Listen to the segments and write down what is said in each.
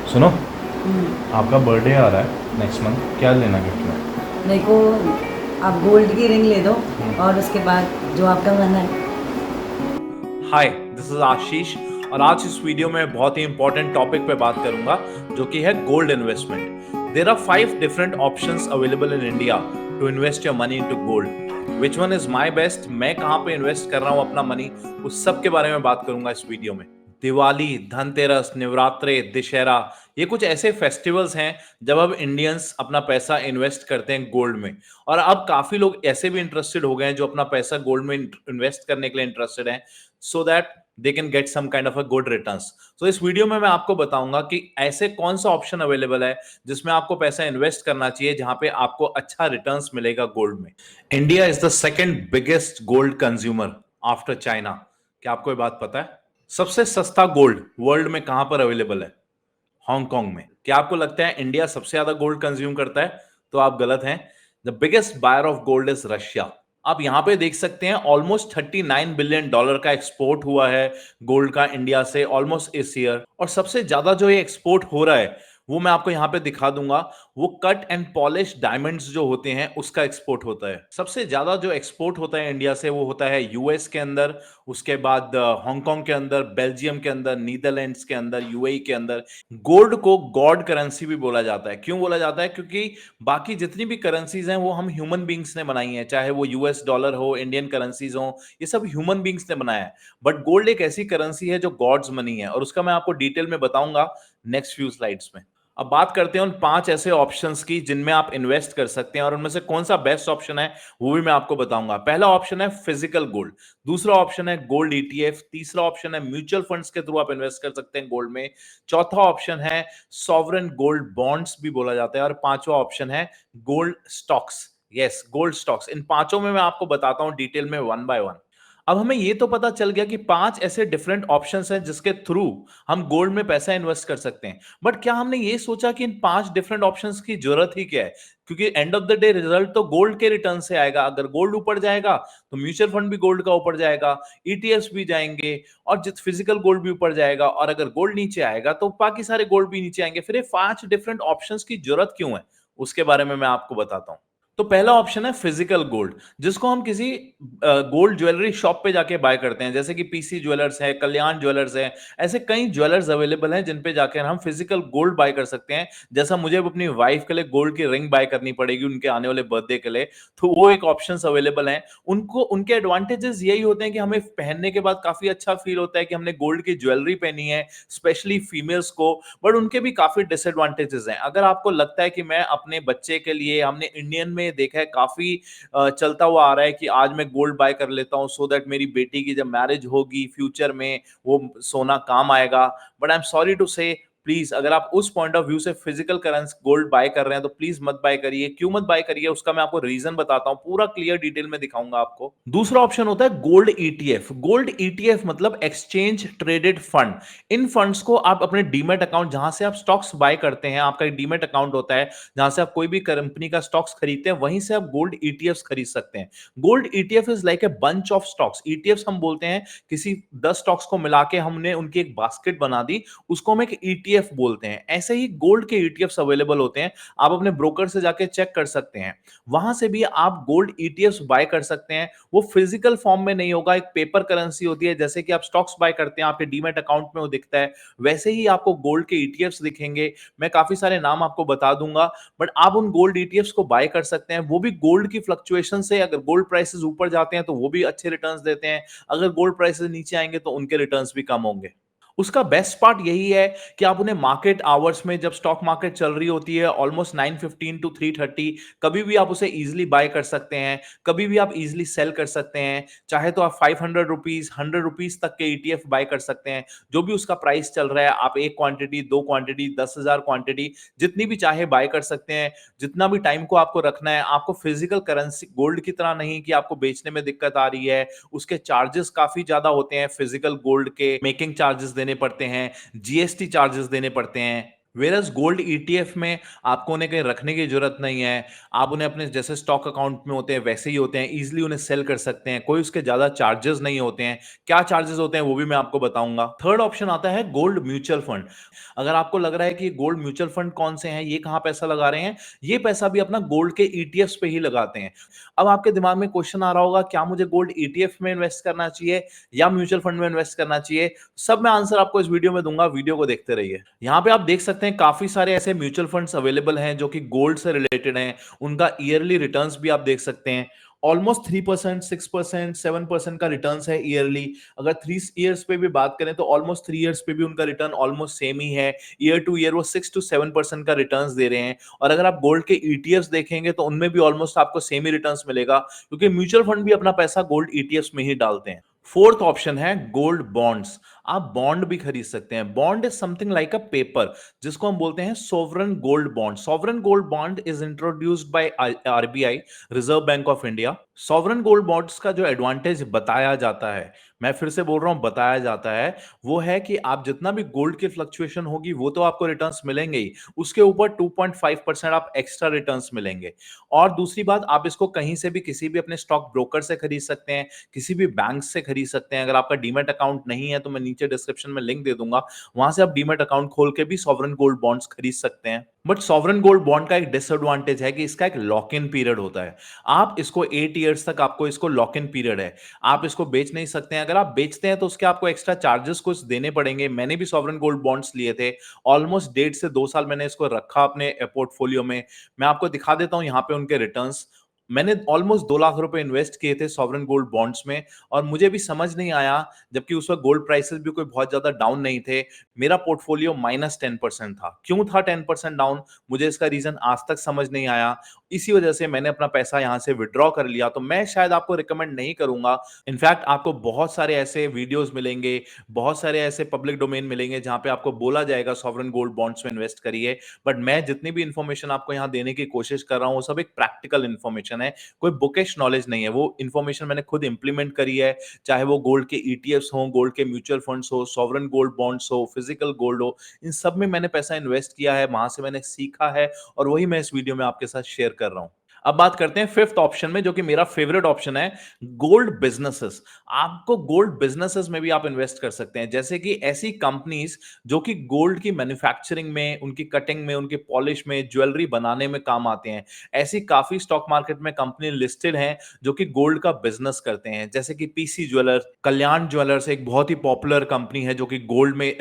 सुनो, हम्म, आपका बर्थडे आ रहा है नेक्स्ट मंथ। क्या लेना गिफ्ट में? मेरे को आप गोल्ड की रिंग ले दो हम्म। और उसके बाद जो आपका मन है। हाय, दिस इज आशीष। और आज इस वीडियो में बहुत ही इंपॉर्टेंट टॉपिक पे बात करूंगा, जो कि है gold investment. There are 5 different options available in India to invest your money into gold. Which one is my best? मैं कहाँ पे इन्वेस्ट कर रहा हूँ अपना मनी, उस सब के बारे में बात करूंगा इस वीडियो में। दिवाली, धनतेरस, नवरात्रे, दशहरा, ये कुछ ऐसे फेस्टिवल्स हैं जब अब इंडियंस अपना पैसा इन्वेस्ट करते हैं गोल्ड में। और अब काफी लोग ऐसे भी इंटरेस्टेड हो गए हैं जो अपना पैसा गोल्ड में इन्वेस्ट करने के लिए इंटरेस्टेड हैं, so that they can get some kind of a good returns. So इस वीडियो में मैं आपको बताऊंगा कि ऐसे कौन सा ऑप्शन अवेलेबल है जिसमें आपको पैसा इन्वेस्ट करना चाहिए, जहां पे आपको अच्छा रिटर्न्स मिलेगा गोल्ड में। India is the second biggest gold consumer after China. क्या आपको ये बात पता है? सबसे सस्ता गोल्ड वर्ल्ड में कहां पर अवेलेबल है? हांगकांग में। क्या आपको लगता है इंडिया सबसे ज्यादा गोल्ड कंज्यूम करता है? तो आप गलत हैं। The biggest buyer of gold is Russia. आप यहां पे देख सकते हैं ऑलमोस्ट $39 बिलियन का एक्सपोर्ट हुआ है गोल्ड का इंडिया से ऑलमोस्ट इस ईयर। और सबसे ज्यादा जो ये एक्सपोर्ट हो रहा है वो मैं आपको यहां पे दिखा दूंगा। वो कट एंड पॉलिश डायमंड्स जो होते हैं उसका एक्सपोर्ट होता है। सबसे ज्यादा जो एक्सपोर्ट होता है इंडिया से वो होता है यूएस के अंदर, उसके बाद हांगकांग के अंदर, बेल्जियम के अंदर, नीदरलैंड्स के अंदर, यूएई के अंदर। गोल्ड को गॉड करेंसी भी बोला जाता है। क्यों बोला जाता है? क्योंकि बाकी जितनी भी करेंसीज हैं वो हम ह्यूमन बींग्स ने बनाई हैं, चाहे वो यूएस डॉलर हो, इंडियन करेंसीज हो, ये सब ह्यूमन बींग्स ने बनाया है। बट गोल्ड एक ऐसी करेंसी है जो गॉड्स मनी है, और उसका मैं आपको डिटेल में बताऊंगा नेक्स्ट फ्यू स्लाइड्स में। अब बात करते हैं उन 5 ऐसे ऑप्शंस की जिनमें आप इन्वेस्ट कर सकते हैं, और उनमें से कौन सा बेस्ट ऑप्शन है वो भी मैं आपको बताऊंगा। पहला ऑप्शन है फिजिकल गोल्ड, दूसरा ऑप्शन है गोल्ड ईटीएफ, तीसरा ऑप्शन है म्यूचुअल फंड्स के थ्रू आप इन्वेस्ट कर सकते हैं गोल्ड में, चौथा ऑप्शन है सॉवरेन गोल्ड बॉन्ड्स भी बोला जाता है, और पांचवा ऑप्शन है gold stocks. Yes, gold stocks. इन पांचों में मैं आपको बताता हूं डिटेल में वन बाय वन। अब हमें यह तो पता चल गया कि 5 ऐसे डिफरेंट ऑप्शंस हैं जिसके थ्रू हम गोल्ड में पैसा इन्वेस्ट कर सकते हैं। बट क्या हमने ये सोचा कि इन 5 डिफरेंट ऑप्शंस की जरूरत ही क्या है? क्योंकि end of the day result तो गोल्ड के रिटर्न से आएगा। अगर गोल्ड ऊपर जाएगा तो म्यूचुअल फंड भी गोल्ड का ऊपर जाएगा, ईटीएफ्स भी जाएंगे, और जित फिजिकल गोल्ड भी ऊपर जाएगा, और अगर गोल्ड नीचे आएगा तो बाकी सारे गोल्ड भी नीचे आएंगे। फिर ये 5 डिफरेंट ऑप्शंस की जरूरत क्यों है, उसके बारे में मैं आपको बताता हूं। तो पहला ऑप्शन है फिजिकल गोल्ड, जिसको हम किसी गोल्ड ज्वेलरी शॉप पे जाके बाय करते हैं, जैसे कि पीसी ज्वेलर्स है, कल्याण ज्वेलर्स है। ऐसे कई ज्वेलर्स अवेलेबल हैं जिन पे जाकर हम फिजिकल गोल्ड बाय कर सकते हैं। जैसा मुझे अपनी वाइफ के लिए गोल्ड की रिंग बाय करनी पड़ेगी उनके आने वाले बर्थडे के लिए, तो वो एक ऑप्शंस अवेलेबल हैं। उनको उनके एडवांटेजेस यही होते हैं कि हमें पहनने के बाद काफी अच्छा फील होता है कि हमने गोल्ड की ज्वेलरी पहनी है, स्पेशली फीमेल्स को। बट उनके भी काफी डिसएडवांटेजेस हैं। अगर आपको लगता है कि मैं अपने बच्चे के लिए, हमने इंडियन में देखा है काफी चलता हुआ आ रहा है कि आज मैं गोल्ड बाय कर लेता हूं सो दैट मेरी बेटी की जब मैरिज होगी फ्यूचर में वो सोना काम आएगा। But I am sorry to say, please अगर आप उस पॉइंट ऑफ व्यू से फिजिकल करेंसी गोल्ड बाय कर रहे हैं तो प्लीज मत बाय करिए। क्यों मत बाय करिए उसका मैं आपको रीजन बताता हूं, पूरा क्लियर डिटेल में दिखाऊंगा आपको। दूसरा ऑप्शन होता है गोल्ड ईटीएफ। गोल्ड ईटीएफ मतलब एक्सचेंज ट्रेडेड फंड। इन फंड्स को आप अपने डीमेट अकाउंट, जहां से आप स्टॉक्स बाय करते हैं, आपका एक डीमेट अकाउंट होता है जहां से आप कोई भी कंपनी का स्टॉक्स खरीदते हैं, वहीं से आप गोल्ड ईटीएफ खरीद सकते हैं। Gold ETF is like a bunch of stocks. ETF हम बोलते हैं किसी 10 स्टॉक्स को मिला के हमने उनकी एक बास्केट बना दी, उसको हम एक ईटीएफ बोलते हैं। ऐसे ही गोल्ड के ईटीएफ अवेलेबल होते हैं। आप अपने ब्रोकर से जाके चेक कर सकते हैं, वहां से भी आप गोल्ड ईटीएफ बाय कर सकते हैं। वो फिजिकल फॉर्म में नहीं होगा, एक पेपर करेंसी होती है। जैसे कि आप स्टॉक्स बाय करते हैं आपके डीमेट अकाउंट में वो दिखता है, वैसे ही आपको गोल्ड के ईटीएफ्स दिखेंगे। मैं काफी सारे नाम आपको बता दूंगा, बट आप उन गोल्ड ईटीएफ्स को बाय कर सकते हैं। वो भी गोल्ड की फ्लक्चुएशन से, अगर गोल्ड प्राइसेस ऊपर जाते हैं तो वो भी अच्छे रिटर्न्स देते हैं, अगर गोल्ड प्राइसेस नीचे आएंगे तो उनके रिटर्न्स भी कम होंगे। उसका बेस्ट पार्ट यही है कि आप उन्हें मार्केट आवर्स में, जब स्टॉक मार्केट चल रही होती है ऑलमोस्ट 9:15 टू 3:30, कभी भी आप उसे इजीली बाय कर सकते हैं, कभी भी आप इजीली सेल कर सकते हैं। चाहे तो आप 500 रुपीज, 100 रुपीज तक के ईटीएफ बाय कर सकते हैं। जो भी उसका प्राइस चल रहा है, आप 1 क्वांटिटी, 2 क्वांटिटी, 10,000 क्वांटिटी, जितनी भी चाहे बाय कर सकते हैं। जितना भी टाइम को आपको रखना है, आपको फिजिकल करेंसी गोल्ड की तरह नहीं कि आपको बेचने में दिक्कत आ रही है। उसके चार्जेस काफी ज्यादा होते हैं फिजिकल गोल्ड के, मेकिंग चार्जेस देने पड़ते हैं, जीएसटी चार्जेस देने पड़ते हैं। वेरस गोल्ड ईटीएफ में आपको उन्हें कहीं रखने की जरूरत नहीं है। आप उन्हें अपने जैसे स्टॉक अकाउंट में होते हैं वैसे ही होते हैं, इजीली उन्हें सेल कर सकते हैं, कोई उसके ज्यादा चार्जेस नहीं होते हैं। क्या चार्जेस होते हैं वो भी मैं आपको बताऊंगा। थर्ड ऑप्शन आता है गोल्ड म्यूचुअल फंड। अगर आपको लग रहा है कि गोल्ड म्यूचुअल फंड कौन से हैं, ये कहां पैसा लगा रहे हैं, ये पैसा भी अपना गोल्ड के ईटीएफ पे ही लगाते हैं। अब आपके दिमाग में क्वेश्चन आ रहा होगा, क्या मुझे गोल्ड ईटीएफ में इन्वेस्ट करना चाहिए या म्यूचुअल फंड में इन्वेस्ट करना चाहिए? सब मैं आंसर आपको इस वीडियो में दूंगा, वीडियो को देखते रहिए। यहाँ पे आप देख सकते हैं काफी सारे ऐसे म्यूचुअल फंड्स अवेलेबल हैं जो कि गोल्ड से रिलेटेड हैं। उनका ईयरली रिटर्न्स भी आप देख सकते हैं। ऑलमोस्ट 3%, 6%, 7% का रिटर्न्स है ईयरली। अगर 3 इयर्स पे भी बात करें तो ऑलमोस्ट 3 इयर्स पे भी उनका रिटर्न ऑलमोस्ट सेम ही है। ईयर टू ईयर वो 6 to 7% का रिटर्न्स दे रहे हैं। और अगर आप गोल्ड के ईटीएफ्स देखेंगे तो उनमें भी ऑलमोस्ट आपको सेम ही रिटर्न्स मिलेगा, क्योंकि म्यूचुअल फंड भी अपना पैसा गोल्ड ईटीएफ्स में ही डालते हैं। फोर्थ ऑप्शन है गोल्ड बॉन्ड्स। आप बॉन्ड भी खरीद सकते हैं। Bond is something like a paper, जिसको हम बोलते हैं sovereign gold bond. Sovereign gold bond is introduced by RBI, reserve bank of India. Sovereign gold bonds का जो एडवांटेज बताया जाता है, मैं फिर से बोल रहा हूं बताया जाता है, वो है कि आप जितना भी गोल्ड की फ्लक्चुएशन होगी वो तो आपको रिटर्न्स मिलेंगे ही, उसके ऊपर 2.5% आप एक्स्ट्रा रिटर्न्स मिलेंगे। और दूसरी बात, आप इसको कहीं से भी किसी भी अपने स्टॉक ब्रोकर से खरीद सकते हैं, किसी भी बैंक से खरीद सकते हैं। अगर आपका डीमैट अकाउंट नहीं है तो मैं नीचे डिस्क्रिप्शन में लिंक दे दूंगा, वहां से आप डीमैट अकाउंट खोल के भी सॉवरेन गोल्ड बॉन्ड्स खरीद सकते हैं। बट सॉवरेन गोल्ड बॉन्ड का एक डिसएडवांटेज है कि इसका एक लॉक इन पीरियड होता है। आप इसको 8 इयर्स तक आपको इसको लॉक इन पीरियड है, आप इसको बेच नहीं सकते हैं। अगर आप बेचते हैं तो उसके आपको एक्स्ट्रा चार्जेस कुछ देने पड़ेंगे। मैंने भी सॉवरेन गोल्ड बॉन्ड्स लिए थे, ऑलमोस्ट 1.5 से 2 साल मैंने इसको रखा अपने पोर्टफोलियो में। मैं आपको दिखा देता हूं यहाँ पे उनके रिटर्न्स। मैंने ऑलमोस्ट 2 लाख रुपए इन्वेस्ट किए थे सॉवरेन गोल्ड बॉन्ड्स में, और मुझे भी समझ नहीं आया, जबकि उस वक्त गोल्ड प्राइसेस भी कोई बहुत ज्यादा डाउन नहीं थे, मेरा पोर्टफोलियो -10% था। क्यों था 10% डाउन, मुझे इसका रीजन आज तक समझ नहीं आया। इसी वजह से मैंने अपना पैसा यहां से विड्रॉ कर लिया। तो मैं शायद आपको रिकमेंड नहीं करूंगा। इनफैक्ट आपको बहुत सारे ऐसे वीडियोस मिलेंगे, बहुत सारे ऐसे पब्लिक डोमेन मिलेंगे जहां पे आपको बोला जाएगा सॉवरेन गोल्ड बॉन्ड्स में इन्वेस्ट करिए। बट मैं जितनी भी इंफॉर्मेशन आपको यहां देने की कोशिश कर रहा हूं वो सब एक प्रैक्टिकल इंफॉर्मेशन है, कोई बुकिश नॉलेज नहीं है। वो इंफॉर्मेशन मैंने खुद इंप्लीमेंट करी है, चाहे वो गोल्ड के ईटीएफ्स हो, गोल्ड के म्यूचुअल फंड्स हो, सॉवरेन गोल्ड बॉन्ड्स हो, फिजिकल गोल्ड हो, इन सब में मैंने पैसा इन्वेस्ट किया है, वहां से मैंने सीखा है, और वही मैं इस वीडियो में आपके साथ शेयर कर रहा हूं। अब बात करते हैं फिफ्थ ऑप्शन में, जो कि मेरा फेवरेट ऑप्शन है, गोल्ड बिजनेसेस। आपको गोल्ड बिजनेसेस में भी आप इन्वेस्ट कर सकते हैं, जैसे कि ऐसी कंपनीज जो कि गोल्ड की मैन्युफैक्चरिंग में, उनकी कटिंग में, उनकी पॉलिश में, ज्वेलरी बनाने में काम आते हैं। ऐसी काफी स्टॉक मार्केट में कंपनी लिस्टेड हैं जो कि गोल्ड का बिजनेस करते हैं, जैसे कि पीसी ज्वेलर्स, कल्याण ज्वेलर्स एक बहुत ही पॉपुलर कंपनी है जो कि गोल्ड में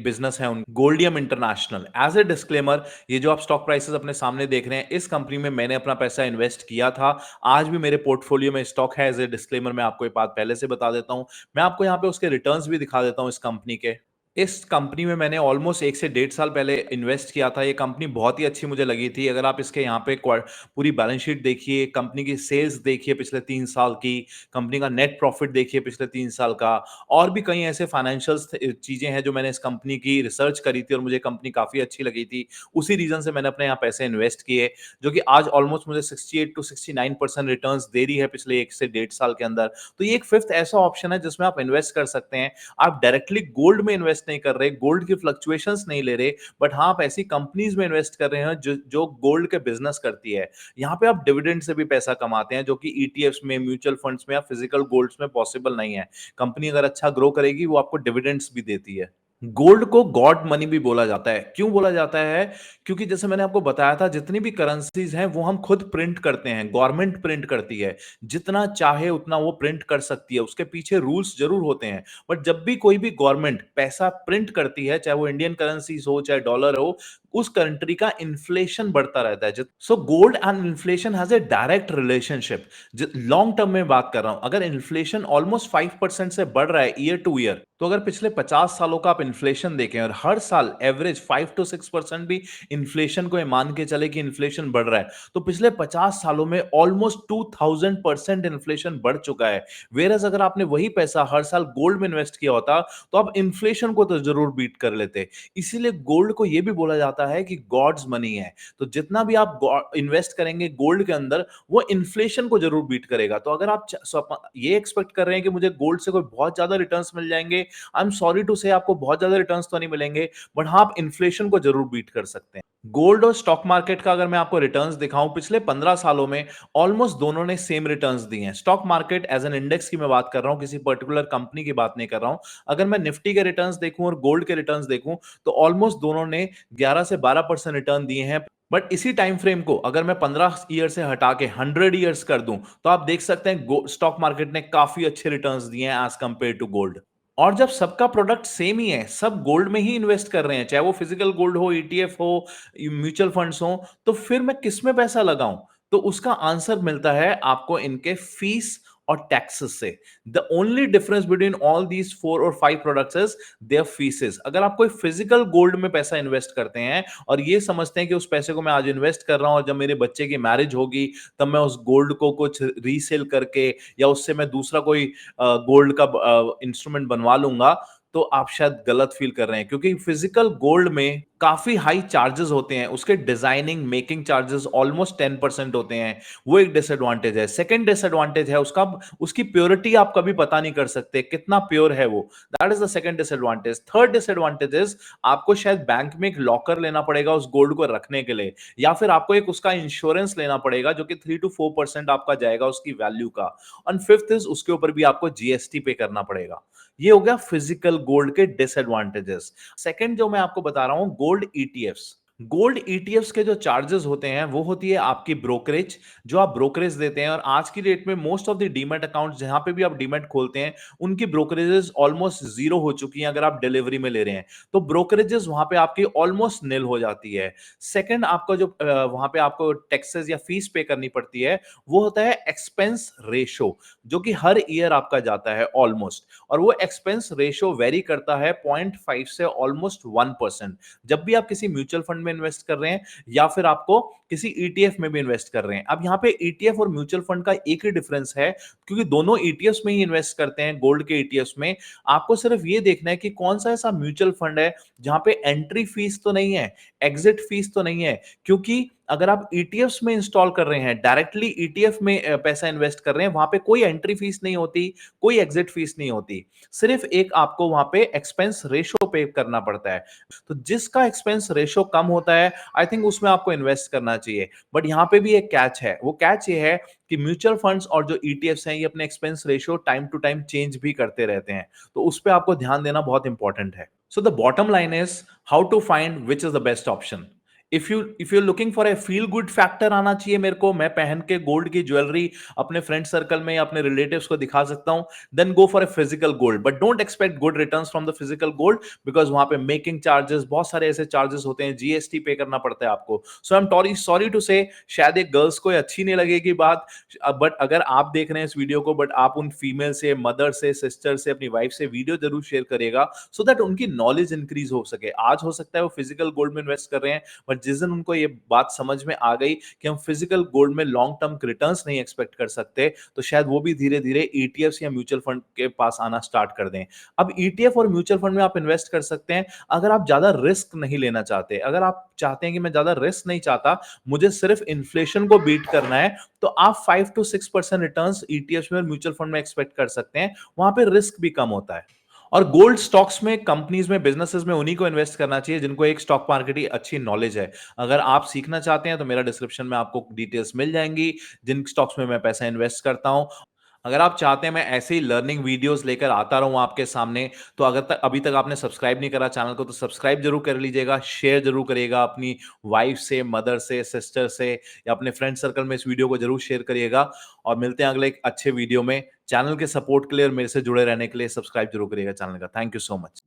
बिजनेस है। Goldiam international. As a disclaimer, ये जो आप स्टॉक प्राइसेस अपने सामने देख रहे हैं, इस कंपनी में मैंने अपना पैसा इन्वेस्ट किया था, आज भी मेरे पोर्टफोलियो में स्टॉक है। एज ए डिस्क्लेमर मैं आपको ये बात पहले से बता देता हूं। मैं आपको यहाँ पे उसके रिटर्न्स भी दिखा देता हूं इस कंपनी के। इस कंपनी में मैंने ऑलमोस्ट 1 से 1.5 साल पहले इन्वेस्ट किया था। ये कंपनी बहुत ही अच्छी मुझे लगी थी। अगर आप इसके यहाँ पे पूरी बैलेंस शीट देखिए, कंपनी की सेल्स देखिए पिछले 3 साल की, कंपनी का नेट प्रॉफिट देखिए पिछले 3 साल का, और भी कई ऐसे फाइनेंशियल चीजें हैं जो मैंने इस कंपनी की रिसर्च करी थी और मुझे कंपनी काफी अच्छी लगी थी। उसी रीजन से मैंने अपने यहाँ पैसे इन्वेस्ट किए, जो कि आज ऑलमोस्ट मुझे 68 to 69% रिटर्न दे रही है पिछले 1 से 1.5 साल के अंदर। तो ये एक फिफ्थ ऐसा ऑप्शन है जिसमें आप इन्वेस्ट कर सकते हैं। आप डायरेक्टली गोल्ड में इन्वेस्ट नहीं कर रहे, गोल्ड की फ्लक्चुएशंस नहीं ले रहे, बट हाँ आप ऐसी कंपनीज में इन्वेस्ट कर रहे हैं जो गोल्ड के बिजनेस करती है। यहाँ पे आप डिविडेंड से भी पैसा कमाते हैं, जो कि ईटीएफ्स में, म्यूचुअल फंड्स में या फिजिकल गोल्ड्स में पॉसिबल नहीं है। कंपनी अगर अच्छा ग्रो करेगी वो आपको डिविडेंड्स भी देती है। गोल्ड को गॉड मनी भी बोला जाता है। क्यों बोला जाता है? क्योंकि जैसे मैंने आपको बताया था, जितनी भी करेंसीज हैं वो हम खुद प्रिंट करते हैं, गवर्नमेंट प्रिंट करती है। जितना चाहे उतना वो प्रिंट कर सकती है, उसके पीछे रूल्स जरूर होते हैं। बट जब भी कोई भी गवर्नमेंट पैसा प्रिंट करती है, चाहे वो इंडियन करेंसीज हो चाहे डॉलर हो, उस कंट्री का इन्फ्लेशन बढ़ता रहता है। So gold and inflation has a direct relationship. Long term में बात कर रहा हूं, अगर इन्फ्लेशन ऑलमोस्ट 5% से बढ़ रहा है ईयर टू ईयर, तो अगर पिछले 50 सालों का आप इन्फ्लेशन देखें और हर साल एवरेज 5 to 6% भी इन्फ्लेशन को मान के चले कि इन्फ्लेशन बढ़ रहा है, तो पिछले 50 सालों में ऑलमोस्ट 2000% इन्फ्लेशन बढ़ चुका है। वेरस अगर आपने वही पैसा हर साल गोल्ड में इन्वेस्ट किया होता तो आप इन्फ्लेशन को तो जरूर बीट कर लेते। इसीलिए गोल्ड को यह भी बोला जाता है कि गॉड्स मनी है। तो जितना भी आप इन्वेस्ट करेंगे गोल्ड के अंदर, वो इन्फ्लेशन को जरूर बीट करेगा। तो अगर आप ये एक्सपेक्ट कर रहे हैं कि मुझे गोल्ड से कोई बहुत ज्यादा रिटर्न्स मिल जाएंगे, आई एम सॉरी टू से आपको बहुत ज्यादा रिटर्न्स तो नहीं मिलेंगे, बट हाँ आप इन्फ्लेशन को जरूर बीट कर सकते हैं। गोल्ड और स्टॉक मार्केट का अगर मैं आपको रिटर्न्स दिखाऊं, पिछले 15 सालों में ऑलमोस्ट दोनों ने सेम रिटर्न्स दिए हैं। Stock market as an index की मैं बात कर रहा हूं, किसी पर्टिकुलर कंपनी की बात नहीं कर रहा हूं। अगर मैं निफ्टी के रिटर्न्स देखूं और गोल्ड के रिटर्न्स देखूं, तो ऑलमोस्ट दोनों ने 11 से 12% रिटर्न दिए हैं। बट इसी टाइम फ्रेम को अगर मैं 15 ईयर से हटा के 100 ईयर्स कर दूं, तो आप देख सकते हैं स्टॉक मार्केट ने काफी अच्छे रिटर्न्स दिए हैं एज कंपेयर टू गोल्ड। और जब सबका प्रोडक्ट सेम ही है, सब गोल्ड में ही इन्वेस्ट कर रहे हैं, चाहे वो फिजिकल गोल्ड हो, ईटीएफ हो, म्यूचुअल फंड्स हो, तो फिर मैं किस में पैसा लगाऊं? तो उसका आंसर मिलता है आपको इनके फीस और टैक्सेस से। The only difference between all these 4 और 5 प्रोडक्ट्स इज देयर फीसेस। अगर आप कोई फिजिकल गोल्ड में पैसा इन्वेस्ट करते हैं और ये समझते हैं कि उस पैसे को मैं आज इन्वेस्ट कर रहा हूं और जब मेरे बच्चे की मैरिज होगी तब मैं उस गोल्ड को कुछ रीसेल करके या उससे मैं दूसरा कोई गोल्ड का इंस्ट्रूमेंट बनवा लूंगा, तो आप शायद गलत फील कर रहे हैं, क्योंकि फिजिकल गोल्ड में काफी हाई चार्जेस होते हैं। उसके डिजाइनिंग मेकिंग चार्जेस ऑलमोस्ट 10% होते हैं। वो एक डिसएडवांटेज है। सेकंड डिसएडवांटेज है उसका, उसकी प्योरिटी आप कभी पता नहीं कर सकते कितना प्योर है वो। That is the second disadvantage. Third disadvantage is आपको शायद बैंक में एक लॉकर लेना पड़ेगा उस गोल्ड को रखने के लिए, या फिर आपको एक उसका इंश्योरेंस लेना पड़ेगा जो कि 3 to 4% आपका जाएगा उसकी वैल्यू का। और फिफ्थ इज उसके ऊपर भी आपको जीएसटी पे करना पड़ेगा। ये हो गया फिजिकल गोल्ड के डिसएडवांटेजेस। सेकंड जो मैं आपको बता रहा हूं, गोल्ड ईटीएफ्स। गोल्ड ईटीएफ्स के जो चार्जेस होते हैं वो होती है आपकी ब्रोकरेज, जो आप ब्रोकरेज देते हैं। और आज की डेट में most of the demat accounts जहां पे भी आप डीमैट खोलते हैं, उनकी ब्रोकरेजेस ऑलमोस्ट जीरो हो चुकी हैं अगर आप डिलीवरी में ले रहे हैं, तो ब्रोकरेजेस वहां पे आपकी ऑलमोस्ट निल हो जाती है। सेकंड, आपका जो वहां पे आपको टैक्सेस या फीस पे करनी पड़ती है, वो होता है एक्सपेंस रेशो, जो कि हर ईयर आपका जाता है ऑलमोस्ट। और वो एक्सपेंस रेशो वेरी करता है 0.5 से ऑलमोस्ट 1%, जब भी आप किसी म्यूचुअल फंड में इन्वेस्ट कर रहे हैं या फिर आपको किसी ईटीएफ में भी इन्वेस्ट कर रहे हैं। अब यहां पे ईटीएफ और म्यूचुअल फंड का एक ही डिफरेंस है, क्योंकि दोनों ईटीएफ्स में ही इन्वेस्ट करते हैं। गोल्ड के ईटीएफ्स में आपको सिर्फ ये देखना है कि कौन सा ऐसा म्यूचुअल फंड है जहां पे एंट्री फीस तो नहीं है, एग्जिट फीस तो नहीं है। क्योंकि अगर आप ईटीएफ्स में इंस्टॉल कर रहे हैं, डायरेक्टली ईटीएफ में पैसा इन्वेस्ट कर रहे हैं, वहां पे कोई एंट्री फीस नहीं होती, कोई एग्जिट फीस नहीं होती। सिर्फ एक आपको वहां पे एक्सपेंस रेशो पे करना पड़ता है। तो जिसका एक्सपेंस रेशो कम होता है, आई थिंक उसमें आपको इन्वेस्ट करना चाहिए। बट यहां पे भी एक कैच है। वो कैच ये है कि म्यूचुअल फंड्स और जो ईटीएफ्स हैं, ये अपने expense ratio time to time change भी करते रहते हैं, तो उस पर आपको ध्यान देना बहुत इंपॉर्टेंट है। So the bottom line is how to find which is the best option. If you looking for a feel good factor आना चाहिए मेरे को, मैं पहन के गोल्ड की ज्वेलरी अपने फ्रेंड सर्कल में या अपने रिलेटिव्स को दिखा सकता हूं, then go for a physical gold. But don't expect good returns from the physical gold, because वहां पे मेकिंग चार्जेस, बहुत सारे ऐसे चार्जेस होते हैं, जीएसटी पे करना पड़ता है आपको। सो आई एम सॉरी टू से, शायद एक गर्ल्स को अच्छी नहीं लगेगी बात, बट अगर आप देख रहे हैं इस वीडियो को, बट आप उन फीमेल से, मदर से, सिस्टर से, अपनी वाइफ से वीडियो जरूर शेयर करेगा, सो दैट उनकी नॉलेज इंक्रीज हो सके। आज हो सकता है वो फिजिकल गोल्ड में इन्वेस्ट कर रहे हैं, बट जिस दिन उनको ये बात समझ में आ गई कि हम फिजिकल गोल्ड में लॉन्ग टर्म रिटर्न्स नहीं एक्सपेक्ट कर सकते, तो शायद वो भी धीरे धीरे ईटीएफ्स या म्यूचुअल फंड के पास आना स्टार्ट कर दें। अब ईटीएफ और म्यूचुअल फंड में आप इन्वेस्ट कर सकते हैं अगर आप ज्यादा रिस्क नहीं लेना चाहते। अगर आप चाहते हैं कि मैं ज्यादा रिस्क नहीं चाहता, मुझे सिर्फ इन्फ्लेशन को बीट करना है, तो आप 5 to 6% रिटर्न्स ईटीएफ में और म्यूचुअल फंड में एक्सपेक्ट कर सकते हैं। वहां पे रिस्क भी कम होता है। और गोल्ड स्टॉक्स में, कंपनीज में, बिजनेसेस में उन्हीं को इन्वेस्ट करना चाहिए जिनको एक स्टॉक मार्केट की अच्छी नॉलेज है। अगर आप सीखना चाहते हैं तो मेरा डिस्क्रिप्शन में आपको डिटेल्स मिल जाएंगी जिन स्टॉक्स में मैं पैसा इन्वेस्ट करता हूं। अगर आप चाहते हैं मैं ऐसे ही लर्निंग वीडियोस लेकर आता रहूं आपके सामने, तो अगर अभी तक आपने सब्सक्राइब नहीं करा चैनल को, तो सब्सक्राइब जरूर कर लीजिएगा, शेयर जरूर करिएगा अपनी वाइफ से, मदर से, सिस्टर से, या अपने फ्रेंड सर्कल में इस वीडियो को जरूर शेयर करिएगा। और मिलते हैं अगले एक अच्छे वीडियो में। चैनल के सपोर्ट के लिए और मेरे से जुड़े रहने के लिए सब्सक्राइब जरूर करिएगा चैनल का। Thank you so much.